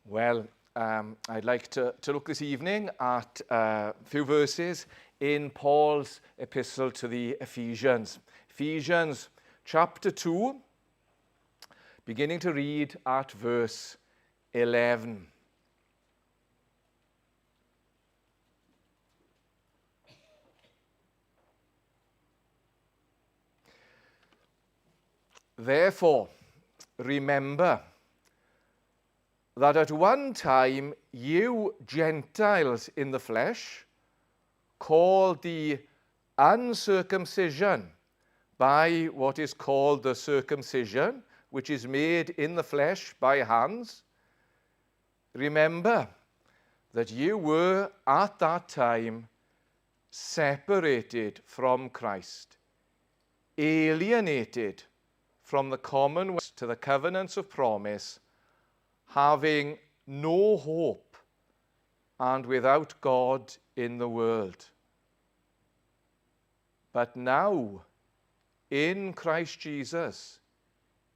Well, I'd like to look this evening at a few verses in Paul's epistle to the Ephesians. Ephesians chapter 2, beginning to read at verse 11. Therefore, remember that at one time you Gentiles in the flesh, called the uncircumcision by what is called the circumcision, which is made in the flesh by hands, remember that you were at that time separated from Christ, alienated from the commonwealth to the covenants of promise, having no hope and without God in the world. But now, in Christ Jesus,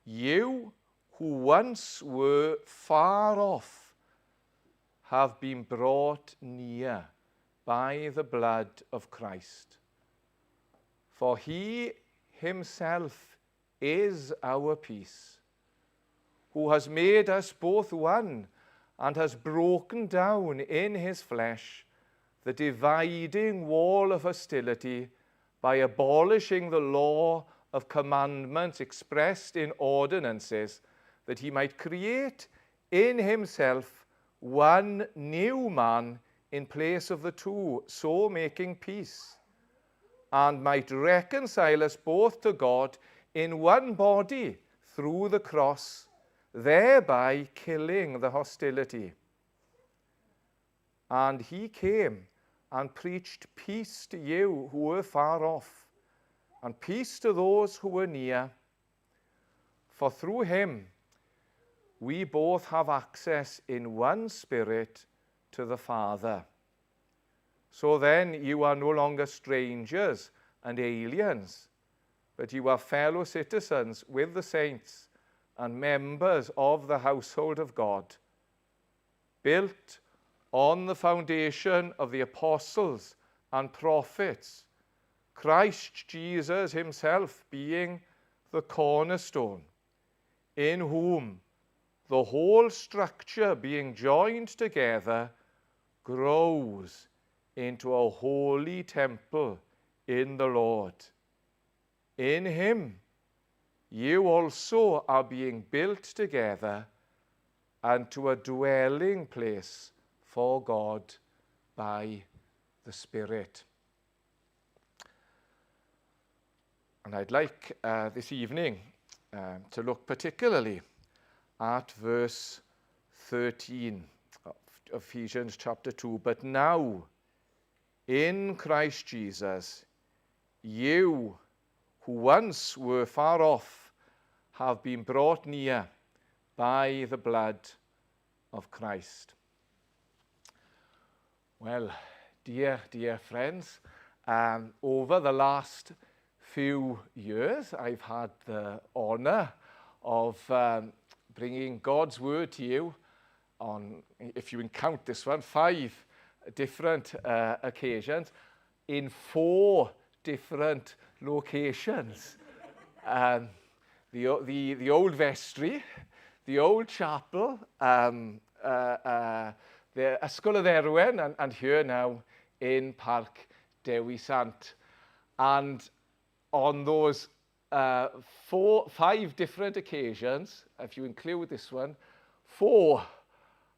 you who once were far off have been brought near by the blood of Christ. For he himself is our peace, who has made us both one and has broken down in his flesh the dividing wall of hostility by abolishing the law of commandments expressed in ordinances, that he might create in himself one new man in place of the two, so making peace, and might reconcile us both to God in one body through the cross, thereby killing the hostility. And he came and preached peace to you who were far off, and peace to those who were near. For through him we both have access in one Spirit to the Father. So then you are no longer strangers and aliens, but you are fellow citizens with the saints and members of the household of God, built on the foundation of the apostles and prophets, Christ Jesus himself being the cornerstone, in whom the whole structure being joined together grows into a holy temple in the Lord. In him you also are being built together unto a dwelling place for God by the Spirit. And I'd like this evening to look particularly at verse 13 of Ephesians chapter 2. But now, in Christ Jesus, you who once were far off have been brought near by the blood of Christ. Well, dear friends, over the last few years, I've had the honor of bringing God's word to you on, if you can count this one, 5 different occasions in 4 different locations. The old vestry, the old chapel, the Ysgol of Erwen, and here now in Parc Dewi Sant. And on those 5 different occasions, if you include this one, 4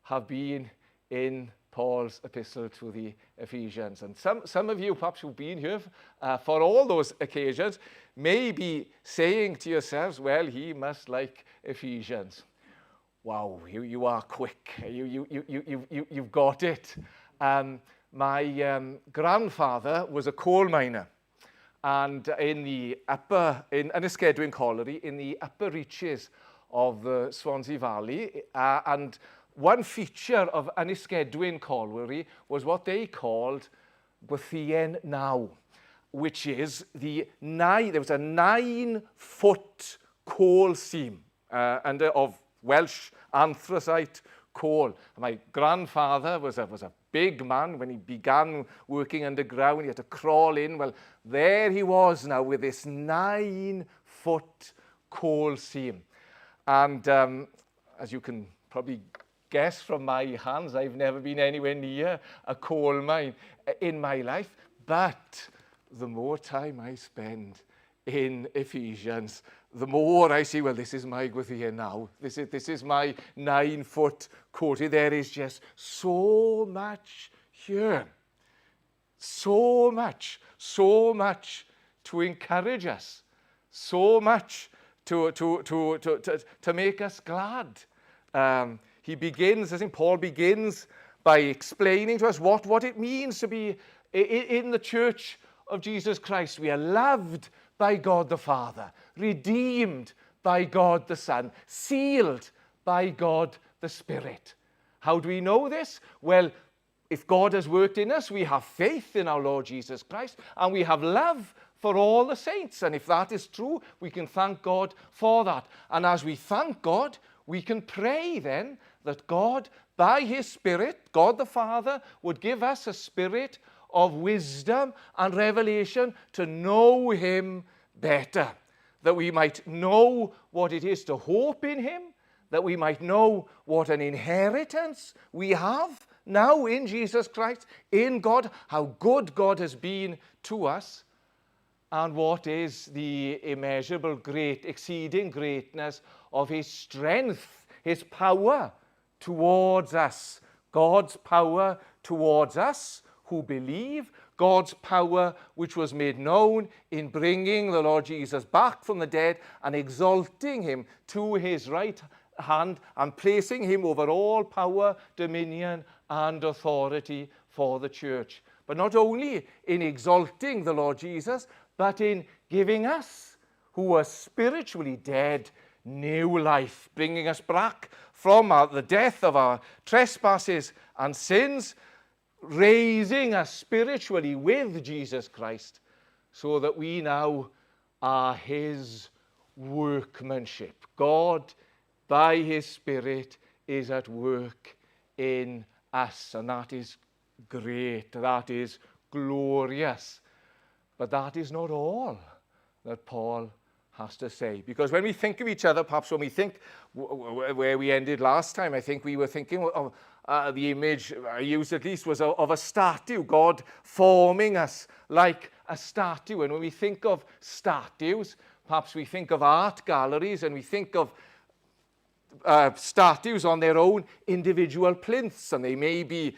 have been in Paul's epistle to the Ephesians. And some of you, perhaps who've been here for all those occasions, may be saying to yourselves, well, he must like Ephesians. Wow, you are quick. You've got it. My grandfather was a coal miner, and in Ysgedwyn Colliery, in the upper reaches of the Swansea Valley, and one feature of Ysgedwyn Colliery was what they called Gwythien Naw, which is there was a 9-foot coal seam of Welsh anthracite coal. My grandfather was a big man. When he began working underground, he had to crawl in. Well, there he was now with this 9-foot coal seam. And as you can probably guess from my hands, I've never been anywhere near a coal mine in my life. But the more time I spend in Ephesians, the more I see, well, this is my Gwythia now. This is my 9-foot coating. There is just so much here. So much to encourage us. So much to make us glad. He begins, I think Paul begins by explaining to us what it means to be in the church of Jesus Christ. We are loved by God the Father, redeemed by God the Son, sealed by God the Spirit. How do we know this? Well, if God has worked in us, we have faith in our Lord Jesus Christ, and we have love for all the saints. And if that is true, we can thank God for that. And as we thank God, we can pray then that God, by his Spirit, God the Father, would give us a spirit of wisdom and revelation to know him better, that we might know what it is to hope in him, that we might know what an inheritance we have now in Jesus Christ, in God, how good God has been to us, and what is the immeasurable great, exceeding greatness of his strength, his power towards us. God's power towards us who believe, God's power which was made known in bringing the Lord Jesus back from the dead and exalting him to his right hand and placing him over all power, dominion, and authority for the church. But not only in exalting the Lord Jesus, but in giving us, who were spiritually dead, new life, bringing us back from the death of our trespasses and sins, raising us spiritually with Jesus Christ, so that we now are his workmanship. God, by his Spirit, is at work in us, and that is great, that is glorious. But that is not all that Paul has to say. Because when we think of each other, perhaps when we think where we ended last time, I think we were thinking of the image I used at least was of a statue, God forming us like a statue. And when we think of statues, perhaps we think of art galleries and we think of statues on their own individual plinths, and they may be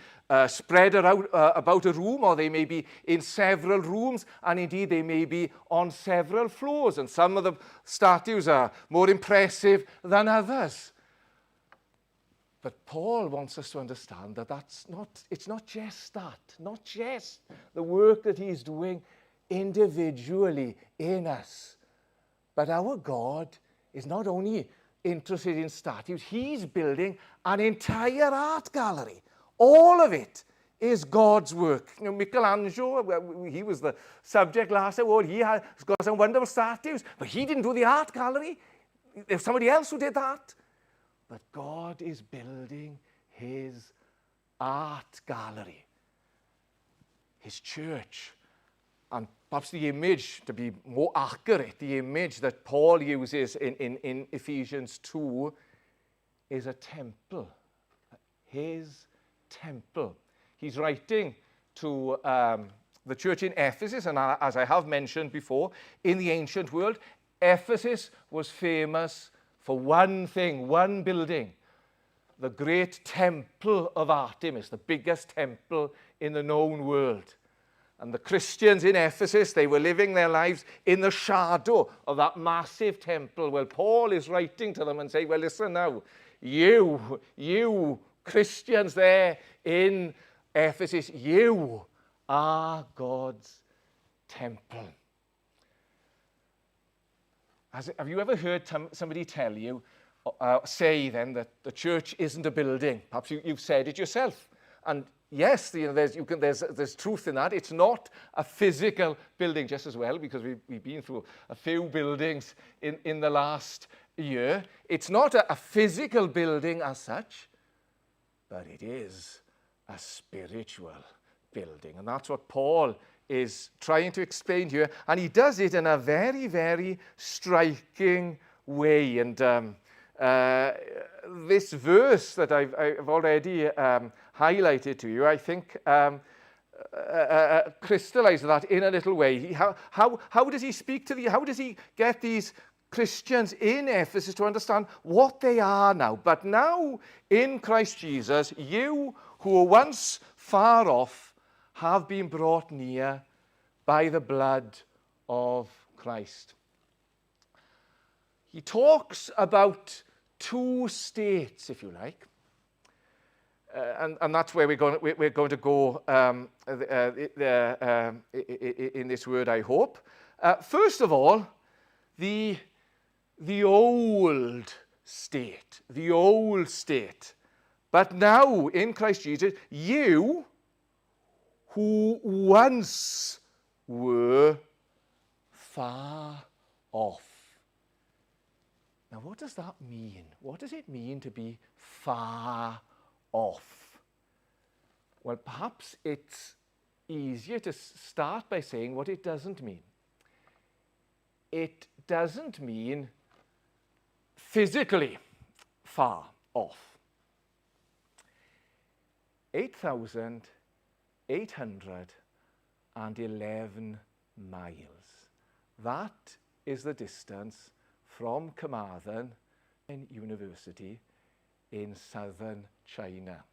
spread out about a room, or they may be in several rooms, and indeed they may be on several floors, and some of the statues are more impressive than others. But Paul wants us to understand that it's not just that, not just the work that he's doing individually in us, but our God is not only interested in statues, he's building an entire art gallery. All of it is God's work. You know, Michelangelo, he was the subject last time. He has got some wonderful statues, but he didn't do the art gallery. There's somebody else who did that. But God is building his art gallery, his church. And perhaps the image, to be more accurate, the image that Paul uses in Ephesians 2 is a temple, his temple. He's writing to the church in Ephesus, and as I have mentioned before, in the ancient world, Ephesus was famous for one thing, one building, the great temple of Artemis, the biggest temple in the known world. And the Christians in Ephesus, they were living their lives in the shadow of that massive temple. Well, Paul is writing to them and saying, well, listen now, you Christians there in Ephesus, you are God's temple. Have you ever heard somebody tell you, say then, that the church isn't a building? Perhaps you've said it yourself. And yes, there's truth in that. It's not a physical building, just as well, because we've been through a few buildings in the last year. It's not a physical building as such, but it is a spiritual building. And that's what Paul is trying to explain here. And he does it in a very, very striking way. And this verse that I've already highlighted to you, I think crystallizes that in a little way. How does he speak to how does he get these Christians in Ephesus to understand what they are now? But now in Christ Jesus, you who were once far off have been brought near by the blood of Christ. He talks about two states, if you like, and that's where we're going to go in this word, I hope. First of all, the old state, But now in Christ Jesus, you who once were far off. Now, what does that mean? What does it mean to be far off? Well, perhaps it's easier to start by saying what it doesn't mean. It doesn't mean physically far off. 8,811 miles. That is the distance from Carmarthen University in southern China.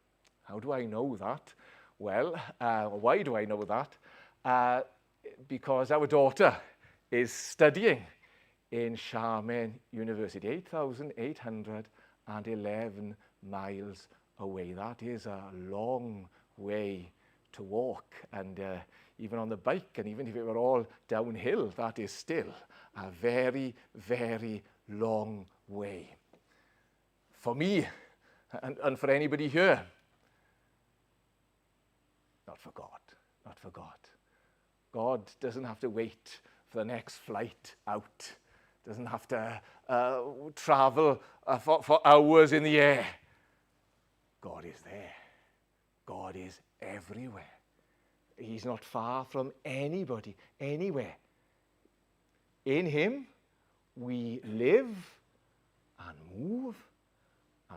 How do I know that? Well, why do I know that? Because our daughter is studying in Xiamen University, 8,811 miles away. That is a long way to walk, and even on the bike, and even if it were all downhill, that is still a very, very long way. For me, and for anybody here, not for God. God doesn't have to wait for the next flight out, doesn't have to travel for hours in the air. God is there. God is everywhere. He's not far from anybody, anywhere. In him, we live and move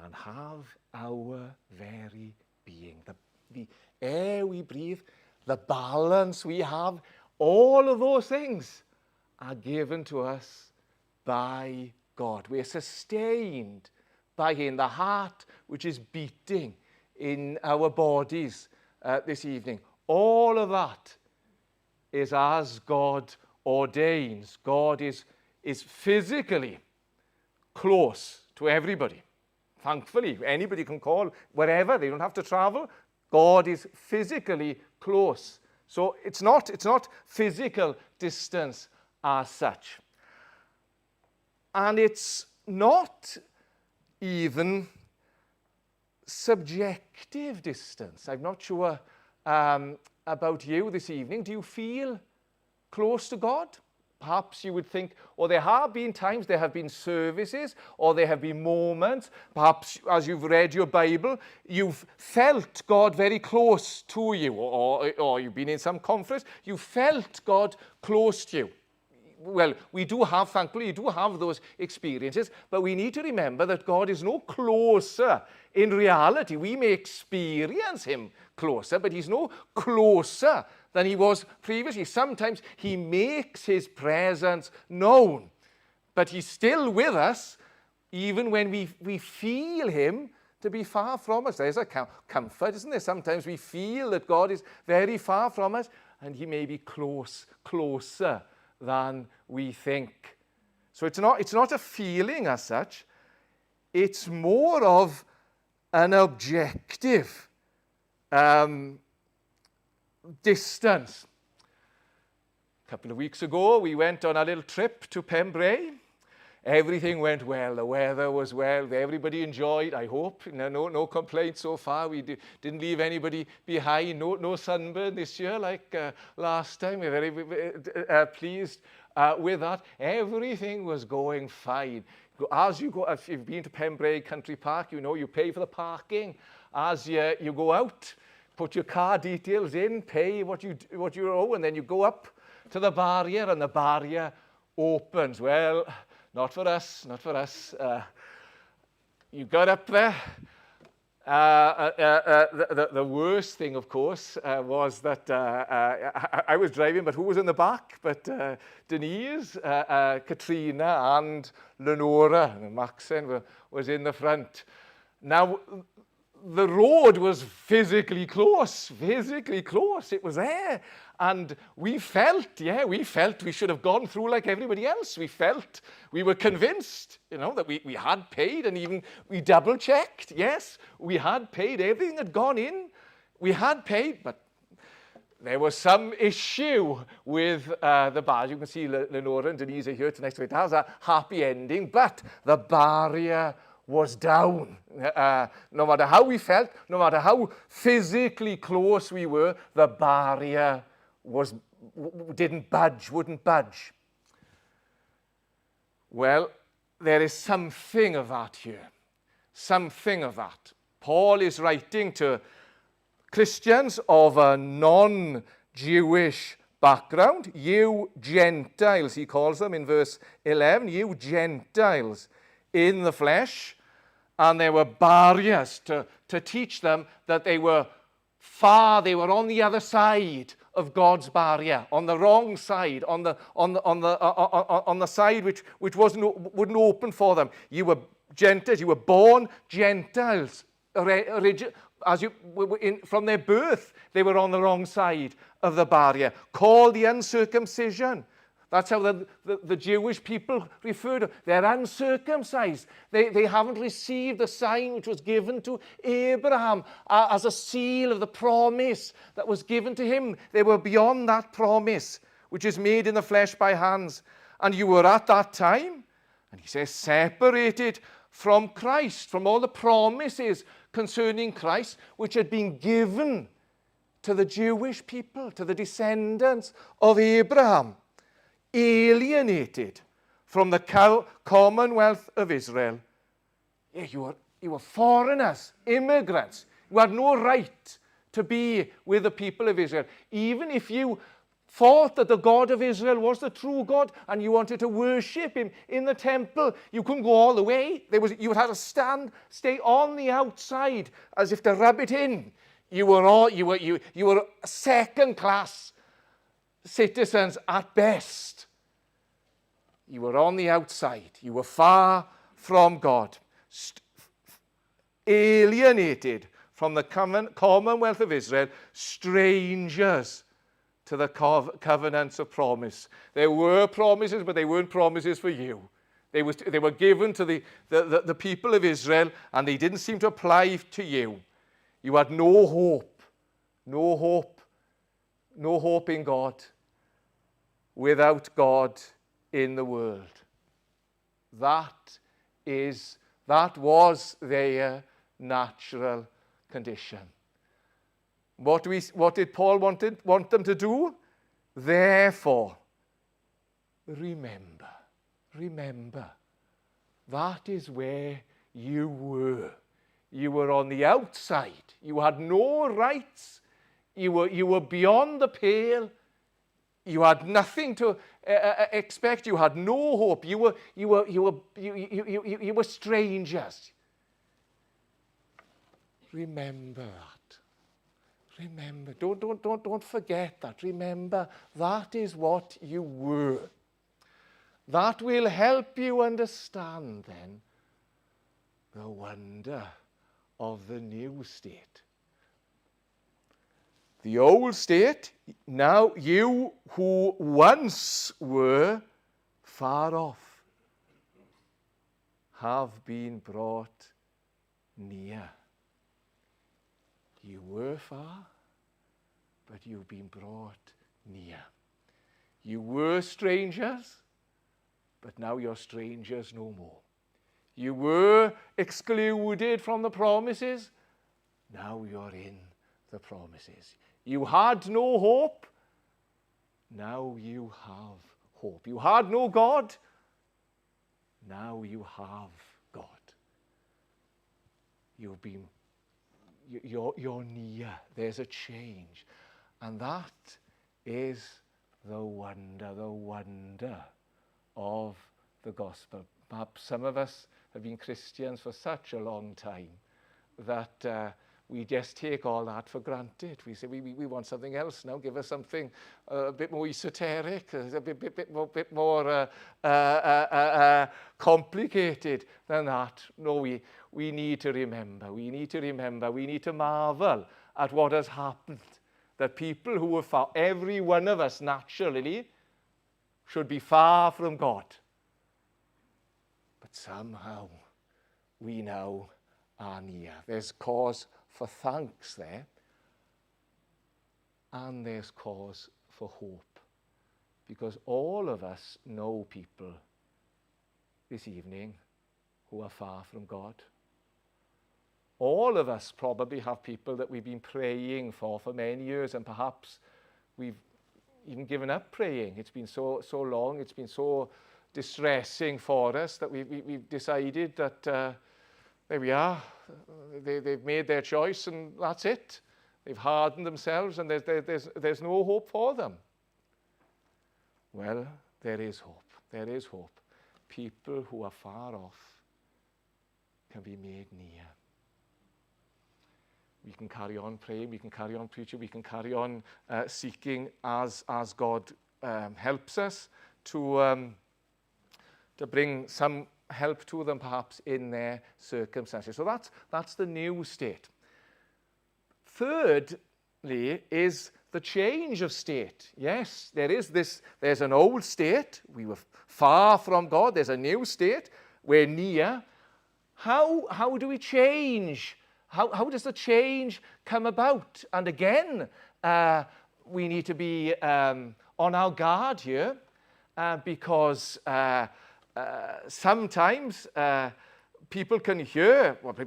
and have our very being. The air we breathe, the balance we have, all of those things are given to us by God. We are sustained by him. The heart which is beating in our bodies this evening, all of that is as God ordains. God is physically close to everybody. Thankfully, anybody can call wherever. They don't have to travel. God is physically close. So it's not physical distance as such. And it's not even subjective distance. I'm not sure about you this evening. Do you feel close to God? Perhaps you would think, or there have been times, there have been services, or there have been moments, perhaps as you've read your Bible, you've felt God very close to you, or you've been in some conference, you felt God close to you. Well, thankfully, we do have those experiences, but we need to remember that God is no closer in reality. We may experience him closer, but he's no closer than he was previously. Sometimes he makes his presence known, but he's still with us even when we feel him to be far from us. There's a comfort, isn't there? Sometimes we feel that God is very far from us, and he may be closer than we think. So it's not a feeling as such. It's more of an objective distance. A couple of weeks ago, we went on a little trip to Pembrey. Everything went well. The weather was well. Everybody enjoyed, I hope. No complaints so far. We didn't leave anybody behind. No sunburn this year like last time. We're very pleased with that. Everything was going fine. As you go, if you've been to Pembrey Country Park, you know you pay for the parking. as you go out, put your car details in, pay what you owe, and then you go up to the barrier, and the barrier opens. Well, not for us. You got up there. The worst thing, of course, was that I was driving, but who was in the back? But Denise, Katrina, and Lenora, and Maxine was in the front. Now, the road was physically close. It was there. And we felt we should have gone through like everybody else. We were convinced, that we had paid, and even we double-checked. Yes, we had paid. Everything had gone in. We had paid, but there was some issue with the barrier. You can see Lenora and Denise are here tonight, so it has a happy ending, but the barrier was down. No matter how we felt, no matter how physically close we were, the barrier wouldn't budge. Well, there is something of that here. Something of that. Paul is writing to Christians of a non-Jewish background. You Gentiles, he calls them in verse 11. You Gentiles in the flesh. And there were barriers to teach them that they were on the other side of God's barrier, on the wrong side, on the side which wouldn't open for them. You were Gentiles, you were born Gentiles. From their birth, they were on the wrong side of the barrier, called the uncircumcision. That's how the Jewish people refer to. They're uncircumcised. They haven't received the sign which was given to Abraham as a seal of the promise that was given to him. They were beyond that promise, which is made in the flesh by hands. And you were at that time, and he says, separated from Christ, from all the promises concerning Christ, which had been given to the Jewish people, to the descendants of Abraham. Alienated from the commonwealth of Israel. Yeah, you were foreigners, immigrants. You had no right to be with the people of Israel. Even if you thought that the God of Israel was the true God and you wanted to worship him in the temple, you couldn't go all the way. You had to stay on the outside as if to rub it in. You were second-class citizens at best. You were on the outside. You were far from God. Alienated from the commonwealth of Israel, strangers to the covenants of promise. There were promises, but they weren't promises for you. They were given to the people of Israel, and they didn't seem to apply to you. You had no hope in God, without God in the world. That was their natural condition. What did Paul want them to do? Therefore, remember. That is where you were. You were on the outside. You had no rights. You were beyond the pale. You had nothing to expect. You had no hope. You were strangers. Remember that. Remember. Don't forget that. Remember, that is what you were. That will help you understand then the wonder of the new state. The old state, now you who once were far off have been brought near. You were far, but you've been brought near. You were strangers, but now you're strangers no more. You were excluded from the promises, now you're in the promises. You had no hope, now you have hope. You had no God, now you have God. You've been you're near. There's a change. And that is the wonder of the gospel. Perhaps some of us have been Christians for such a long time that we just take all that for granted. We say, we want something else now. Give us something a bit more esoteric, a bit more complicated than that. No, we need to remember. We need to marvel at what has happened. That people who were far, every one of us naturally should be far from God. But somehow we now are near. There's cause for thanks there, and there's cause for hope, because all of us know people this evening who are far from God. All of us probably have people that we've been praying for many years, and perhaps we've even given up praying. It's been so long, it's been so distressing for us that we've decided that there we are. They've made their choice, and that's it. They've hardened themselves, and there's no hope for them. Well, there is hope. There is hope. People who are far off can be made near. We can carry on praying, we can carry on preaching, we can carry on seeking as God helps us to bring some help to them perhaps in their circumstances. So that's the new state. Thirdly is the change of state. Yes, there's an old state. We were far from God. There's a new state. We're near. How do we change? How does the change come about? And again, we need to be on our guard here because sometimes people can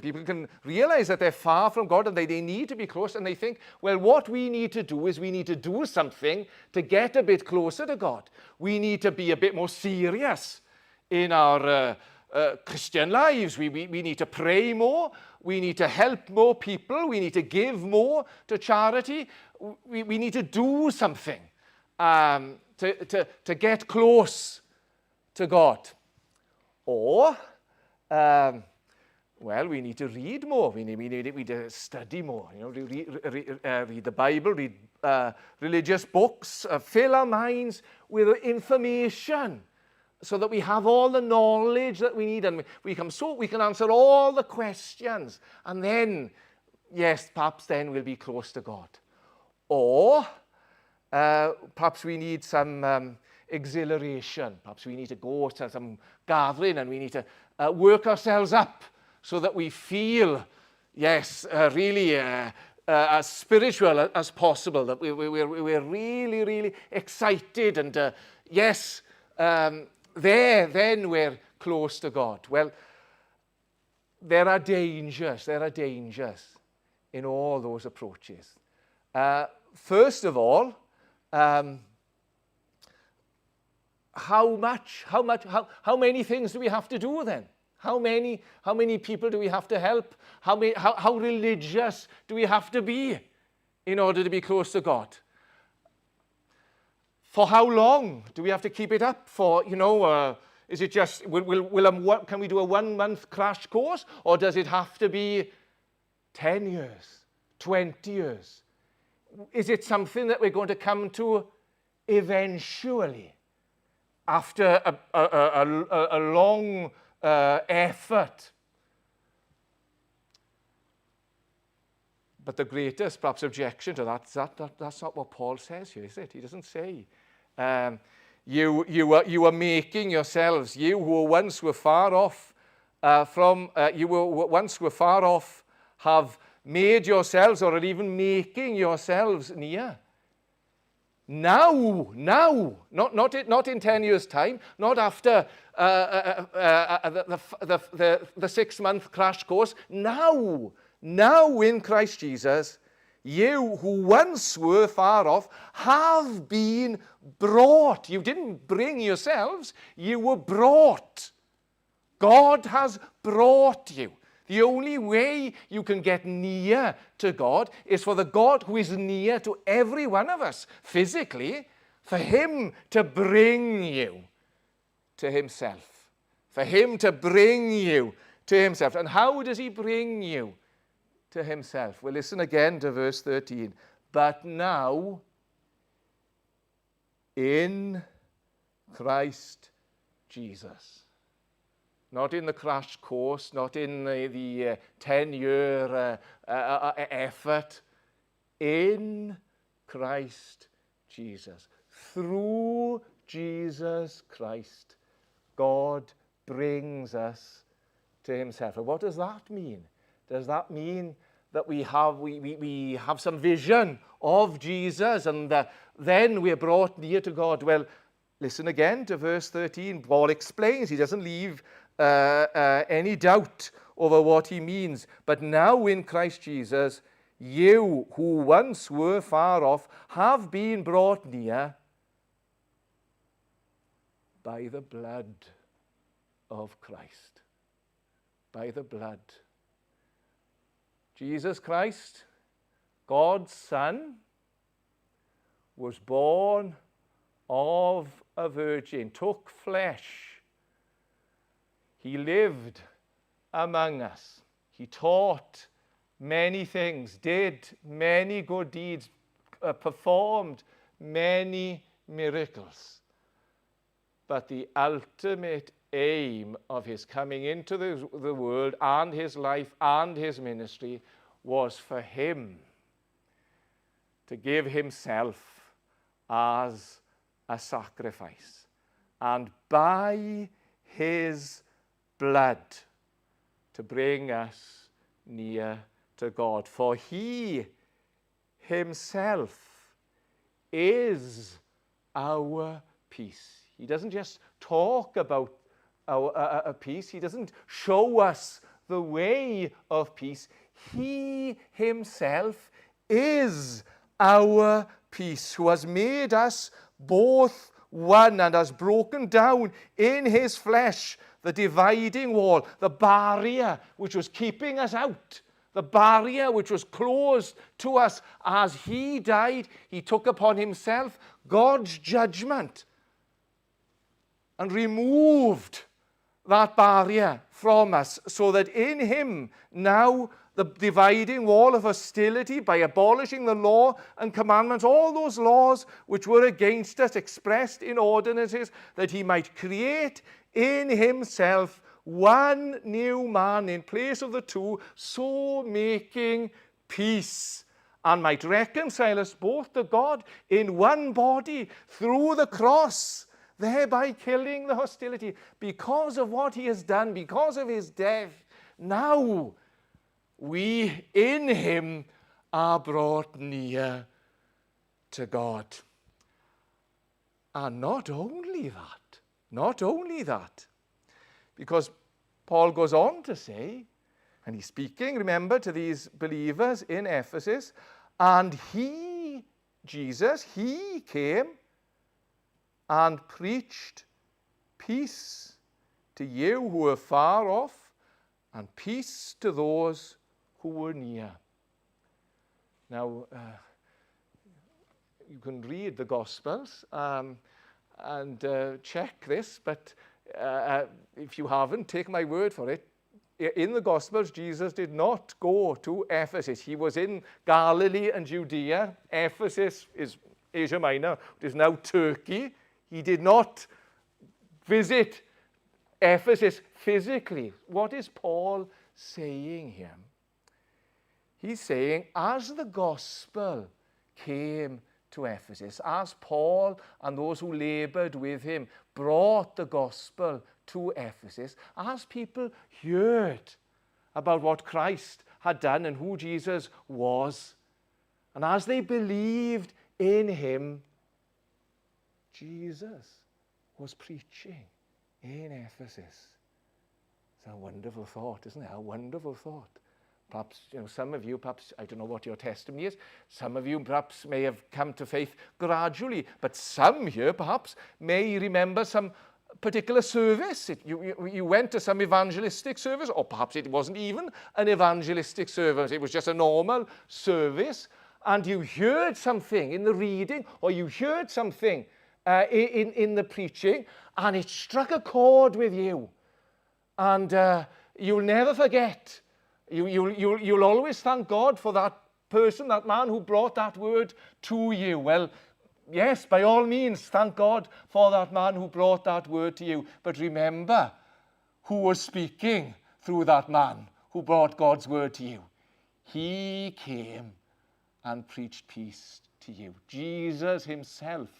people can realize that they're far from God and they need to be close, and they think, well, what we need to do is we need to do something to get a bit closer to God. We need to be a bit more serious in our Christian lives. We need to pray more. We need to help more people. We need to give more to charity. We need to do something to get close to God. Or, we need to read more. We need to study more. Read the Bible, read religious books, fill our minds with information, so that we have all the knowledge that we need, and we can answer all the questions, and then, yes, perhaps then we'll be close to God. Or perhaps we need some exhilaration. Perhaps we need to go to some gathering, and we need to work ourselves up so that we feel, yes, really as spiritual as possible, that we're really, really excited, and yes, then we're close to God. Well, there are dangers in all those approaches. First of all, how many things do we have to do then? How many people do we have to help? How religious do we have to be in order to be close to God? For how long do we have to keep it up for? Is it just, can we do a 1-month crash course? Or does it have to be 10 years, 20 years? Is it something that we're going to come to eventually, after a long effort? But the greatest, perhaps, objection to that's not what Paul says here, is it? He doesn't say, you are making yourselves, you who once were far off have made yourselves, or are even making yourselves near. Now, not in 10 years' time, not after the 6-month crash course. Now in Christ Jesus, you who once were far off have been brought. You didn't bring yourselves, you were brought. God has brought you. The only way you can get near to God is for the God who is near to every one of us physically, for him to bring you to himself. For him to bring you to himself. And how does he bring you to himself? Well, listen again to verse 13. But now, in Christ Jesus. Not in the crash course, not in the 10-year effort. In Christ Jesus. Through Jesus Christ, God brings us to himself. And what does that mean? Does that mean that we have some vision of Jesus and then we're brought near to God? Well, listen again to verse 13. Paul explains. He doesn't leave any doubt over what he means. But now in Christ Jesus, you who once were far off have been brought near by the blood of Christ. By the blood. Jesus Christ, God's Son, was born of a virgin, took flesh. He lived among us. He taught many things, did many good deeds, performed many miracles. But the ultimate aim of his coming into the world and his life and his ministry was for him to give himself as a sacrifice, and by his blood to bring us near to God. For he himself is our peace. He doesn't just talk about our peace. He doesn't show us the way of peace. He himself is our peace, who has made us both one and has broken down in his flesh the dividing wall, the barrier which was keeping us out, the barrier which was closed to us. As he died, he took upon himself God's judgment and removed that barrier from us, so that in him now the dividing wall of hostility, by abolishing the law and commandments, all those laws which were against us expressed in ordinances, that he might create in himself one new man in place of the two, so making peace, and might reconcile us both to God in one body through the cross, thereby killing the hostility. Because of what he has done, because of his death, now we in him are brought near to God. And not only that, because Paul goes on to say, and he's speaking, remember, to these believers in Ephesus, and he, Jesus, he came and preached peace to you who were far off, and peace to those who were near. Now, you can read the Gospels and check this, but if you haven't, take my word for it. In the Gospels, Jesus did not go to Ephesus. He was in Galilee and Judea. Ephesus is Asia Minor. It is now Turkey. He did not visit Ephesus physically. What is Paul saying here? He's saying, as the gospel came to Ephesus, as Paul and those who labored with him brought the gospel to Ephesus, as people heard about what Christ had done and who Jesus was, and as they believed in him, Jesus was preaching in Ephesus. It's a wonderful thought, isn't it? A wonderful thought. Perhaps, some of you, I don't know what your testimony is, some of you perhaps may have come to faith gradually, but some here perhaps may remember some particular service. You went to some evangelistic service, or perhaps it wasn't even an evangelistic service. It was just a normal service, and you heard something in the reading, or you heard something in the preaching, and it struck a chord with you. And you'll never forget. You'll always thank God for that person, that man who brought that word to you. Well, yes, by all means, thank God for that man who brought that word to you. But remember who was speaking through that man who brought God's word to you. He came and preached peace to you. Jesus himself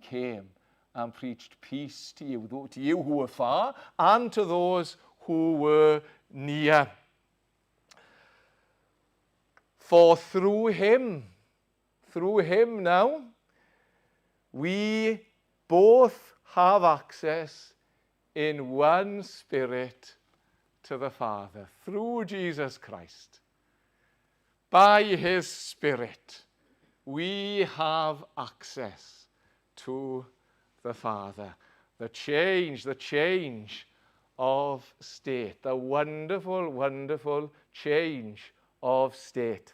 came and preached peace to you who were far and to those who were near. For through him now, we both have access in one Spirit to the Father. Through Jesus Christ, by his Spirit, we have access to the Father. The change of state, the wonderful, wonderful change of state.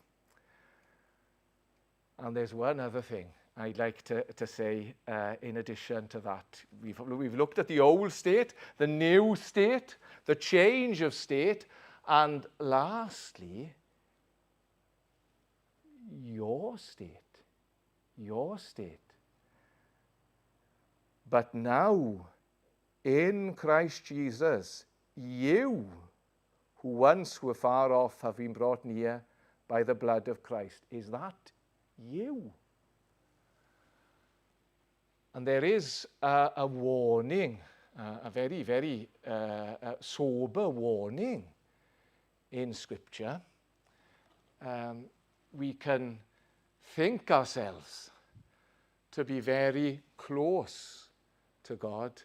And there's one other thing I'd like to say in addition to that. We've looked at the old state, the new state, the change of state, and lastly, your state. Your state. But now, in Christ Jesus, you, who once were far off, have been brought near by the blood of Christ. Is that you? And there is a warning, a very, very sober warning in Scripture. We can think ourselves to be very close to God,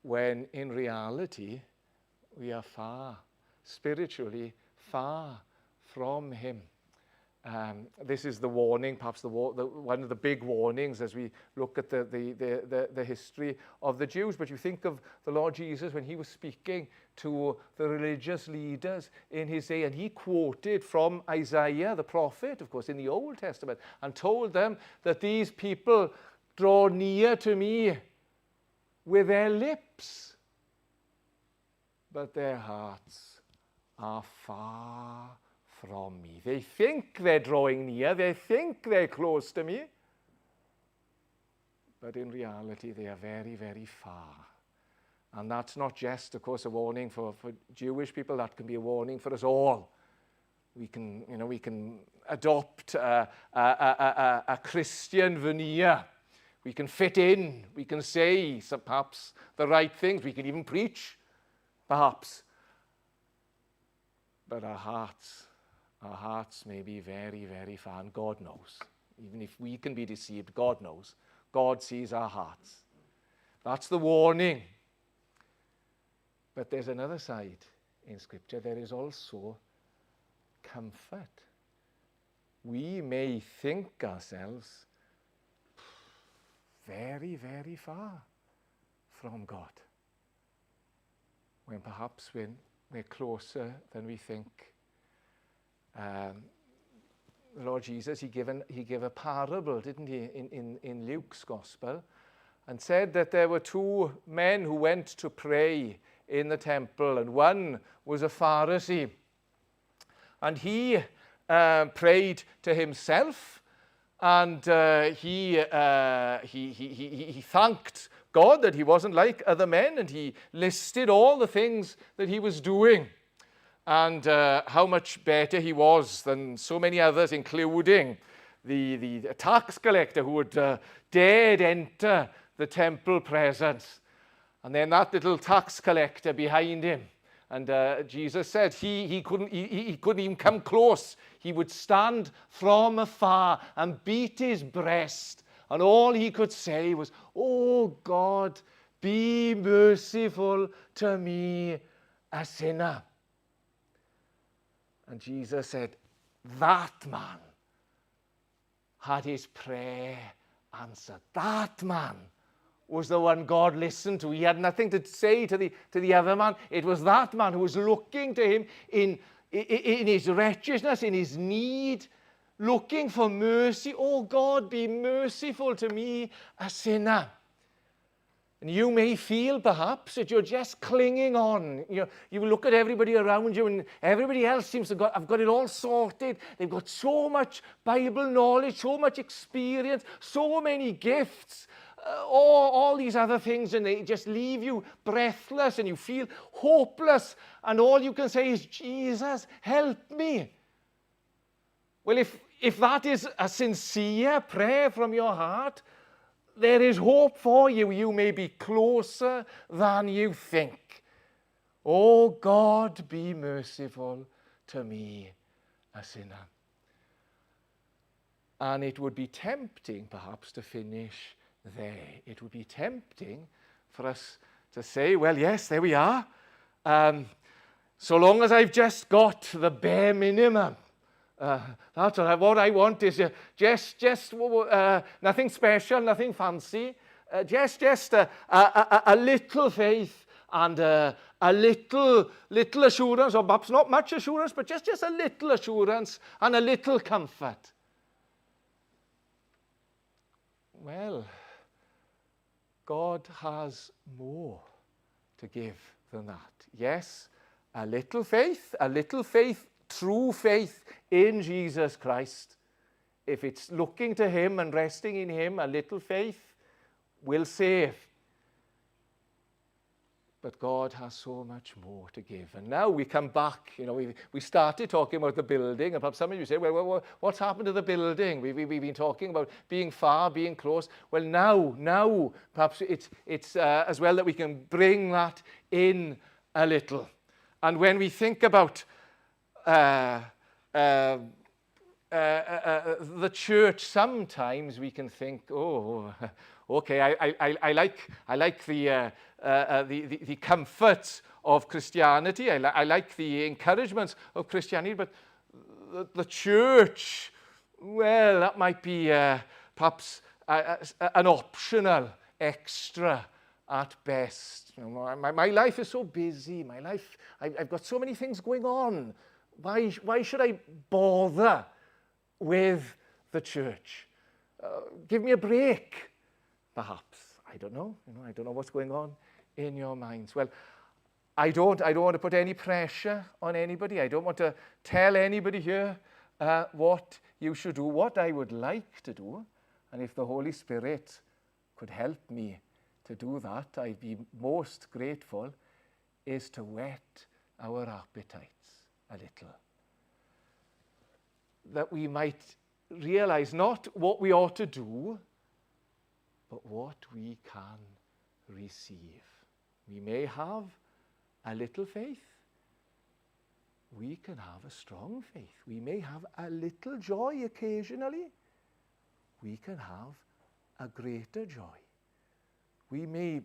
when in reality we are far, spiritually far from him. This is the warning, perhaps one of the big warnings as we look at the history of the Jews. But you think of the Lord Jesus when he was speaking to the religious leaders in his day, and he quoted from Isaiah, the prophet, of course, in the Old Testament, and told them that these people draw near to me with their lips, but their hearts are far from me. They think they're drawing near, they think they're close to me, but in reality they are very, very far. And that's not just, of course, a warning for Jewish people. That can be a warning for us all. We can adopt a Christian veneer. We can fit in. We can say perhaps the right things. We can even preach, perhaps. But our hearts may be very, very far, and God knows. Even if we can be deceived, God knows. God sees our hearts. That's the warning. But there's another side in Scripture. There is also comfort. We may think ourselves very, very far from God, when perhaps we're closer than we think. The Lord Jesus, he gave a parable, didn't he, in Luke's Gospel, and said that there were two men who went to pray in the temple, and one was a Pharisee, and he prayed to himself, and he thanked God that he wasn't like other men, and he listed all the things that he was doing, and how much better he was than so many others, including the tax collector who had dared enter the temple presence. And then that little tax collector behind him. And Jesus said he couldn't even come close. He would stand from afar and beat his breast. And all he could say was, "Oh God, be merciful to me, a sinner." And Jesus said, that man had his prayer answered. That man was the one God listened to. He had nothing to say to the other man. It was that man who was looking to him in his wretchedness, in his need, looking for mercy. Oh God, be merciful to me, a sinner. And you may feel perhaps that you're just clinging on. You look at everybody around you and everybody else seems to have got it all sorted. They've got so much Bible knowledge, so much experience, so many gifts, all these other things, and they just leave you breathless and you feel hopeless. And all you can say is, Jesus, help me. Well, if that is a sincere prayer from your heart, there is hope for you. You may be closer than you think. Oh God, be merciful to me, a sinner. And it would be tempting, perhaps, to finish there. It would be tempting for us to say, well, yes, there we are. So long as I've just got the bare minimum. That's what I want is just nothing special, nothing fancy, just a little faith and a little assurance, or perhaps not much assurance, but just a little assurance and a little comfort. Well, God has more to give than that. Yes, a little faith, true faith in Jesus Christ. If it's looking to him and resting in him, a little faith will save. But God has so much more to give. And now we come back. We started talking about the building. And perhaps some of you say, well, what's happened to the building? We've been talking about being far, being close. Well, now perhaps it's as well that we can bring that in a little. And when we think about the church, sometimes we can think, oh, okay, I like the comforts of Christianity. I like the encouragements of Christianity, but the church, well, that might be perhaps an optional extra at best. My life is so busy. I've got so many things going on. Why should I bother with the church? Give me a break, perhaps. I don't know. I don't know what's going on in your minds. Well, I don't want to put any pressure on anybody. I don't want to tell anybody here what you should do. What I would like to do, and if the Holy Spirit could help me to do that, I'd be most grateful, is to whet our appetites a little. That we might realize not what we ought to do, but what we can receive. We may have a little faith. We can have a strong faith. We may have a little joy occasionally. We can have a greater joy. We may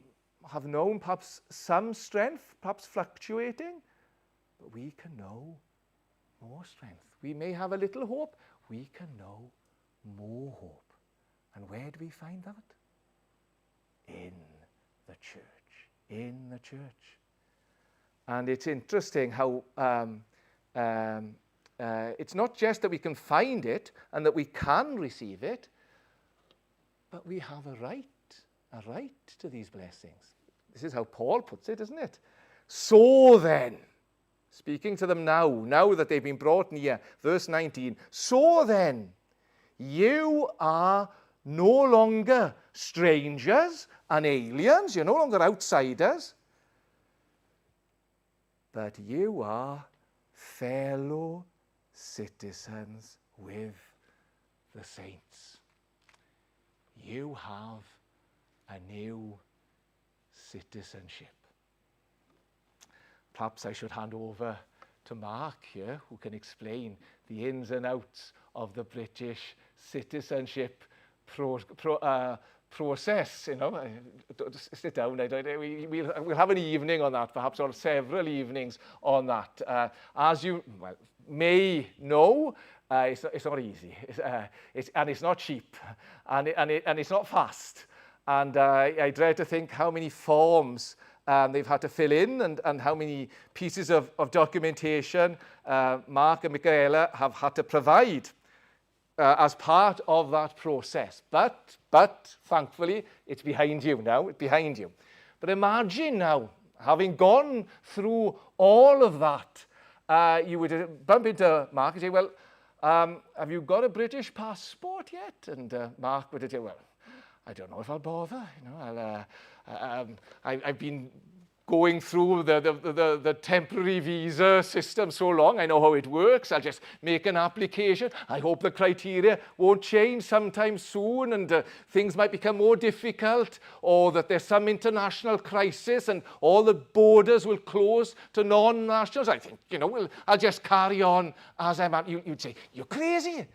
have known perhaps some strength, perhaps fluctuating, but we can know more strength. We may have a little hope. We can know more hope. And where do we find that? In the church. In the church. And it's interesting how it's not just that we can find it and that we can receive it, but we have a right to these blessings. This is how Paul puts it, isn't it? So then, speaking to them now that they've been brought near, verse 19, so then, you are no longer strangers and aliens, you're no longer outsiders, but you are fellow citizens with the saints. You have a new citizenship. Perhaps I should hand over to Mark here, who can explain the ins and outs of the British citizenship process. Sit down. We'll have an evening on that, perhaps, or several evenings on that. As you may know, it's not easy, and it's not cheap, and it's not fast. And I dread to think how many forms they've had to fill in and how many pieces of documentation Mark and Michaela have had to provide as part of that process. But thankfully, it's behind you now. It's behind you. But imagine now, having gone through all of that, you would bump into Mark and say, well, have you got a British passport yet? And Mark would say, well, I don't know if I'll bother. You know, I've been going through the temporary visa system so long. I know how it works. I'll just make an application. I hope the criteria won't change sometime soon and things might become more difficult, or that there's some international crisis and all the borders will close to non-nationals. I think, you know, well, I'll just carry on as I'm at. You'd say, you're crazy.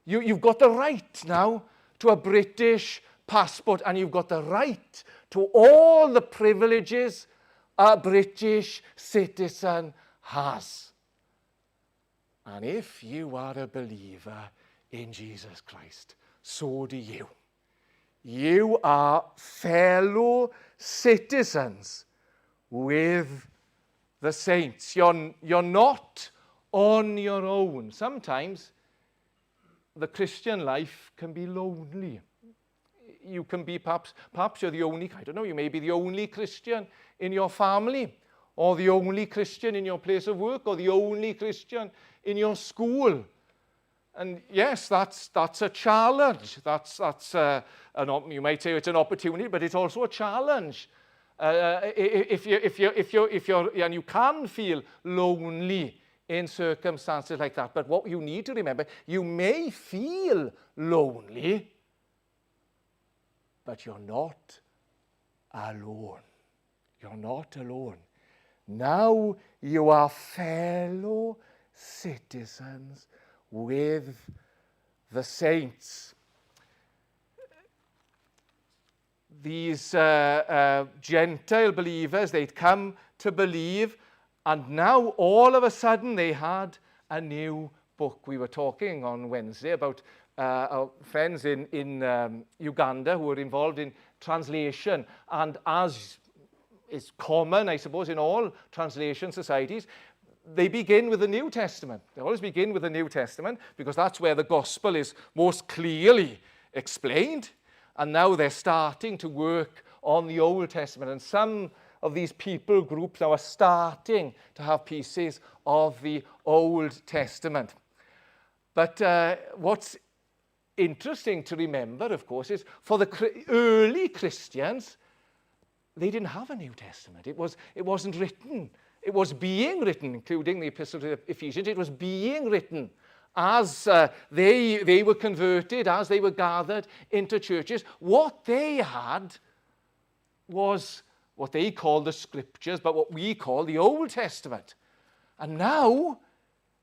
You've got the right now to a British passport, and you've got the right to all the privileges a British citizen has. And if you are a believer in Jesus Christ, so do you. You are fellow citizens with the saints. You're not on your own. Sometimes the Christian life can be lonely. You can be, perhaps you're the only, I don't know, you may be the only Christian in your family, or the only Christian in your place of work, or the only Christian in your school. And yes, that's a challenge. You might say it's an opportunity, but it's also a challenge. If you're, and you can feel lonely in circumstances like that. But what you need to remember, you may feel lonely, but you're not alone. You're not alone. Now you are fellow citizens with the saints. These Gentile believers, they'd come to believe, and now all of a sudden they had a new book. We were talking on Wednesday about our friends in Uganda who were involved in translation, and as is common, I suppose, in all translation societies, they begin with the New Testament. They always begin with the New Testament because that's where the gospel is most clearly explained, and now they're starting to work on the Old Testament, and some of these people groups now are starting to have pieces of the Old Testament. But what's interesting to remember, of course, is for the early Christians, they didn't have a New Testament. It wasn't written. It was being written, including the Epistle to the Ephesians. It was being written as they were converted, as they were gathered into churches. What they had was what they called the Scriptures, but what we call the Old Testament. And now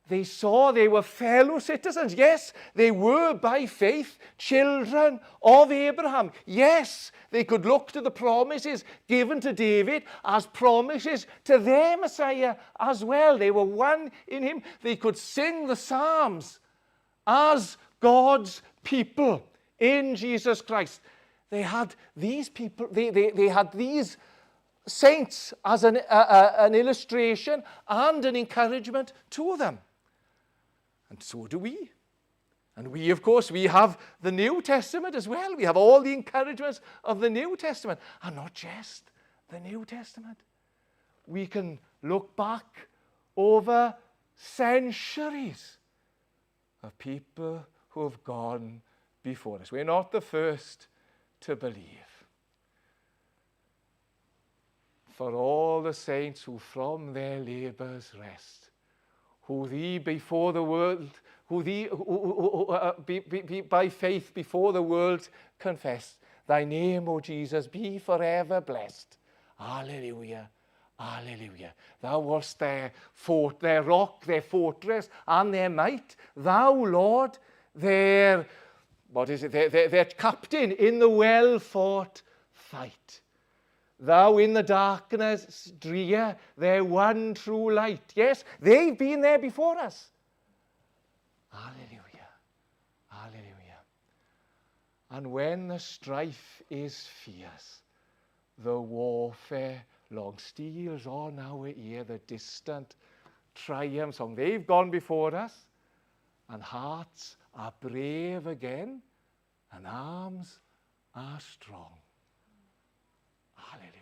they saw they were fellow citizens. Yes, they were by faith children of Abraham. Yes, they could look to the promises given to David as promises to their Messiah as well. They were one in him. They could sing the Psalms as God's people in Jesus Christ. They had these people, they had these saints as an illustration and an encouragement to them. And so do we. And we, of course, we have the New Testament as well. We have all the encouragements of the New Testament. And not just the New Testament. We can look back over centuries of people who have gone before us. We're not the first to believe. For all the saints who from their labours rest, who thee before the world, by faith before the world confessed, thy name, O Jesus, be forever blessed. Alleluia, alleluia. Thou wast their rock, their fortress, and their might. Thou, Lord, their captain in the well-fought fight. Thou in the darkness drear, their one true light. Yes, they've been there before us. Hallelujah. Hallelujah. And when the strife is fierce, the warfare long, steals on our ear the distant triumph song. They've gone before us, and hearts are brave again, and arms are strong. Hallelujah.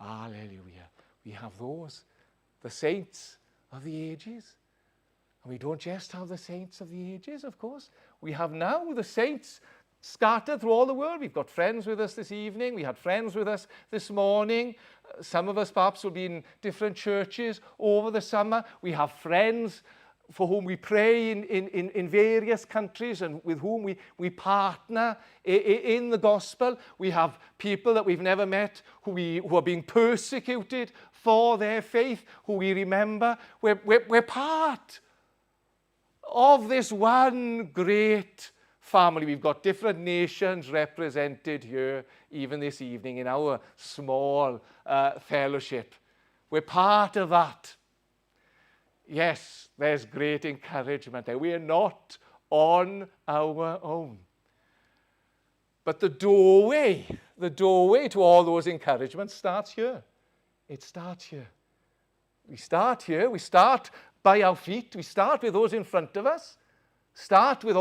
Hallelujah. We have those, the saints of the ages. And we don't just have the saints of the ages, of course. We have now the saints scattered through all the world. We've got friends with us this evening. We had friends with us this morning. Some of us perhaps will be in different churches over the summer. We have friends for whom we pray in various countries and with whom we partner in the gospel. We have people that we've never met who are being persecuted for their faith, who we remember. We're part of this one great family. We've got different nations represented here even this evening in our small fellowship. We're part of that. Yes, there's great encouragement there. We are not on our own. But the doorway to all those encouragements starts here. It starts here. We start here. We start by our feet. We start with those in front of us. Start with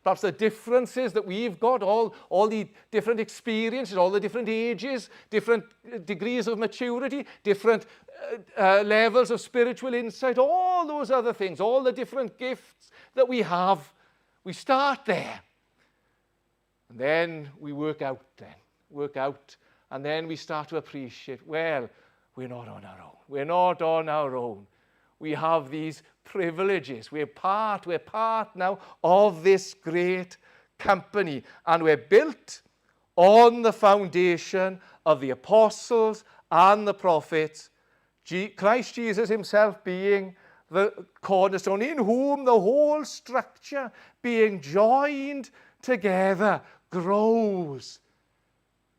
perhaps the differences that we've got, all the different experiences, all the different ages, different degrees of maturity, different levels of spiritual insight, all those other things, all the different gifts that we have. We start there. And then we work out, and then we start to appreciate, well, we're not on our own. We're not on our own. We have these privileges. We're part now of this great company. And we're built on the foundation of the apostles and the prophets, Christ Jesus himself being the cornerstone, in whom the whole structure, being joined together, grows.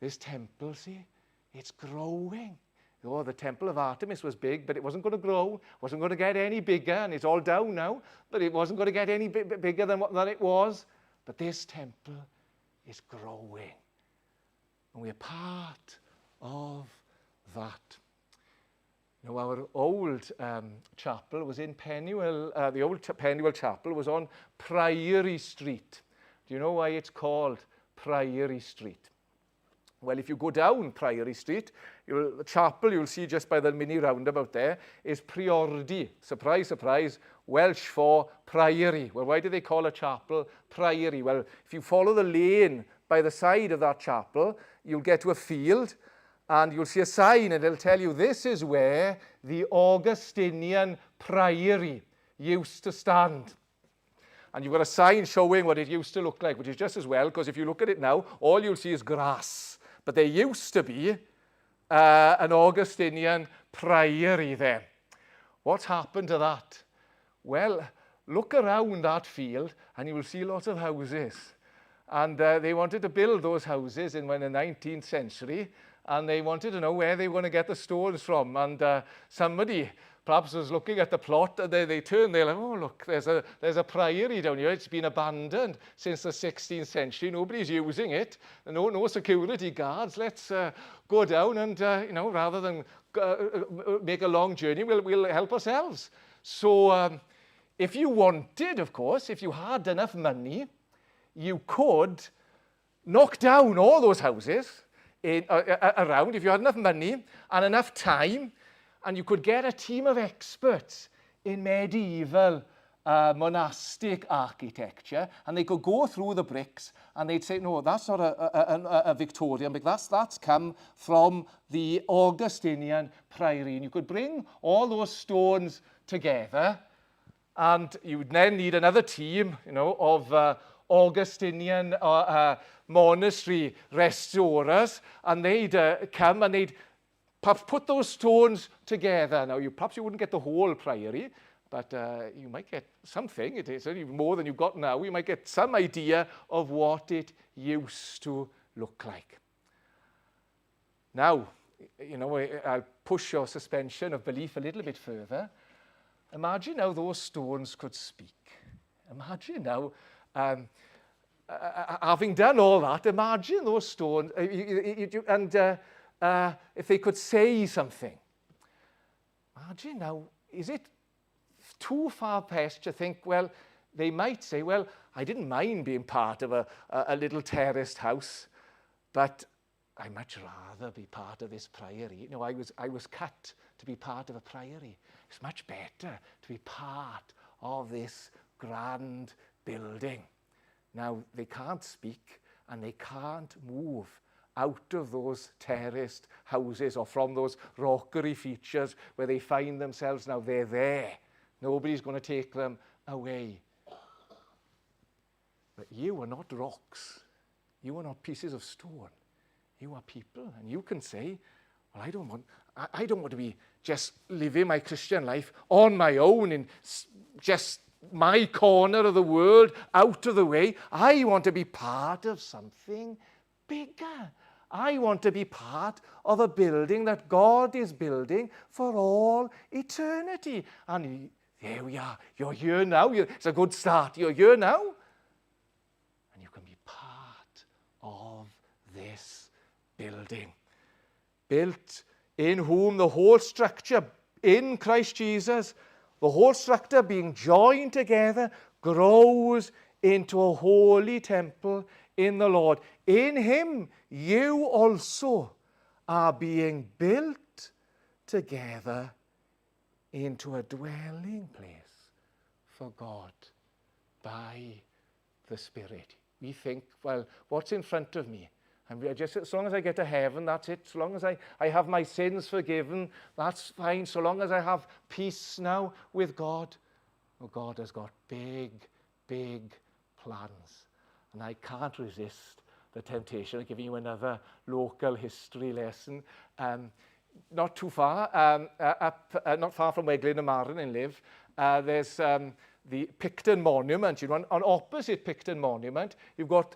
This temple, see, it's growing. Oh, the temple of Artemis was big, but it wasn't going to grow, wasn't going to get any bigger, and it's all down now, but it wasn't going to get any bigger than it was. But this temple is growing, and we're part of that. You know, our old chapel was in Pennywell. The old Pennywell chapel was on Priory Street. Do you know why it's called Priory Street? Well, if you go down Priory Street, the chapel you'll see just by the mini roundabout there is Priordy. Surprise, surprise, Welsh for priory. Well, why do they call a chapel priory? Well, if you follow the lane by the side of that chapel, you'll get to a field and you'll see a sign and it'll tell you this is where the Augustinian priory used to stand. And you've got a sign showing what it used to look like, which is just as well, because if you look at it now, all you'll see is grass. But there used to be an Augustinian priory there. What's happened to that? Well, look around that field and you will see lots of houses. And they wanted to build those houses in the 19th century, and they wanted to know where they were going to get the stones from. And somebody perhaps was looking at the plot, and they turned, they're like, oh, look, there's a priory down here. It's been abandoned since the 16th century. Nobody's using it. No security guards. Let's go down and, rather than make a long journey, we'll help ourselves. So if you wanted, of course, if you had enough money, you could knock down all those houses around, if you had enough money and enough time, and you could get a team of experts in medieval monastic architecture, and they could go through the bricks, and they'd say, no, that's not a Victorian brick, that's come from the Augustinian priory. And you could bring all those stones together, and you would then need another team, of Augustinian monastery restorers, and they'd come and they'd perhaps put those stones together. Now, perhaps you wouldn't get the whole priory, but you might get something. It is even more than you've got now. You might get some idea of what it used to look like. Now, I'll push your suspension of belief a little bit further. Imagine how those stones could speak. Imagine now, having done all that, imagine those stones, if they could say something. Imagine now, is it too far-fetched to think, well, they might say, well, I didn't mind being part of a little terraced house, but I'd much rather be part of this priory. You know, I was cut to be part of a priory. It's much better to be part of this grand building. Now, they can't speak and they can't move out of those terraced houses or from those rockery features where they find themselves now. They're there. Nobody's going to take them away. But you are not rocks. You are not pieces of stone. You are people. And you can say, well, I don't want to be just living my Christian life on my own in just my corner of the world, out of the way. I want to be part of something bigger. I want to be part of a building that God is building for all eternity. And there we are. You're here now. It's a good start. You're here now. And you can be part of this building. Built in whom the whole structure in Christ Jesus, the whole structure being joined together, grows into a holy temple in the Lord. In him you also are being built together into a dwelling place for God by the Spirit. We think, well, what's in front of me? And just as long as I get to heaven, that's it. So long as I have my sins forgiven, that's fine. So long as I have peace now with God. Well, God has got big, big plans. And I can't resist the temptation of giving you another local history lesson. Not too far, not far from where Glyn y Marin in live, there's the Picton Monument. You know, on opposite Picton Monument, you've got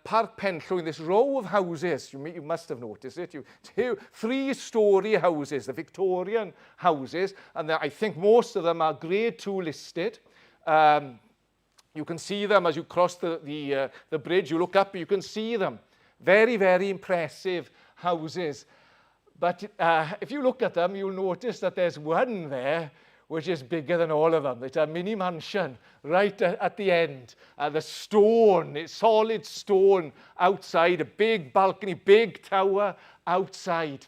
Park Penllew in this row of houses. You must have noticed it. Two 3-story houses, the Victorian houses, and I think most of them are Grade 2 listed. You can see them as you cross the bridge. You look up, you can see them. Very, very impressive houses. But if you look at them, you'll notice that there's one there which is bigger than all of them. It's a mini mansion right at the end. The stone, it's solid stone outside, a big balcony, big tower outside.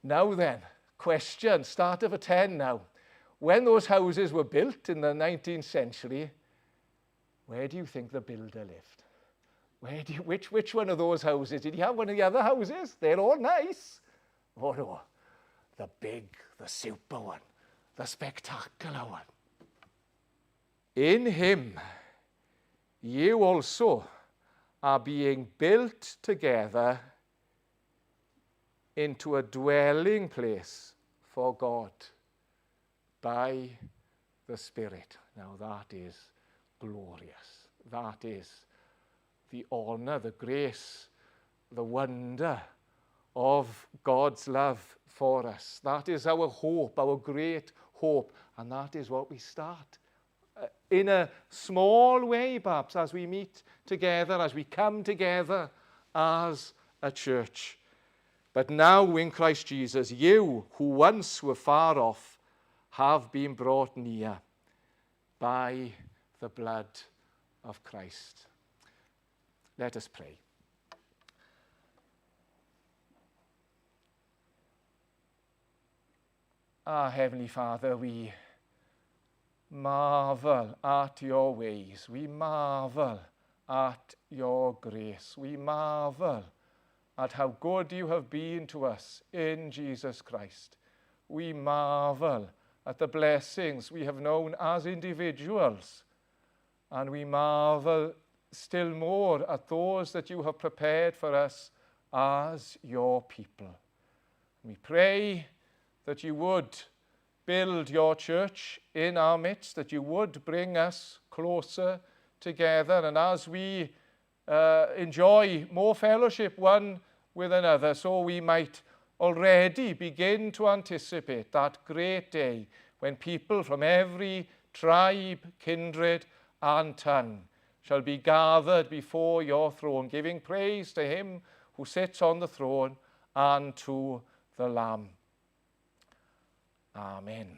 Now then, question, start of a 10 now. When those houses were built in the 19th century, where do you think the builder lived? Which one of those houses? Did he have one of the other houses? They're all nice. Oh no, the big, the super one, the spectacular one. In him, you also are being built together into a dwelling place for God by the Spirit. Now that is glorious. That is the honor, the grace, the wonder of God's love for us. That is our hope, our great hope, and that is what we start. In a small way, perhaps, as we meet together, as we come together as a church. But now in Christ Jesus, you who once were far off have been brought near by the blood of Christ. Let us pray. Our Heavenly Father, we marvel at your ways. We marvel at your grace. We marvel at how good you have been to us in Jesus Christ. We marvel at the blessings we have known as individuals, and we marvel still more at those that you have prepared for us as your people. We pray that you would build your church in our midst, that you would bring us closer together, and as we enjoy more fellowship one with another, so we might already begin to anticipate that great day when people from every tribe, kindred, and tongue shall be gathered before your throne, giving praise to him who sits on the throne and to the Lamb. Amen.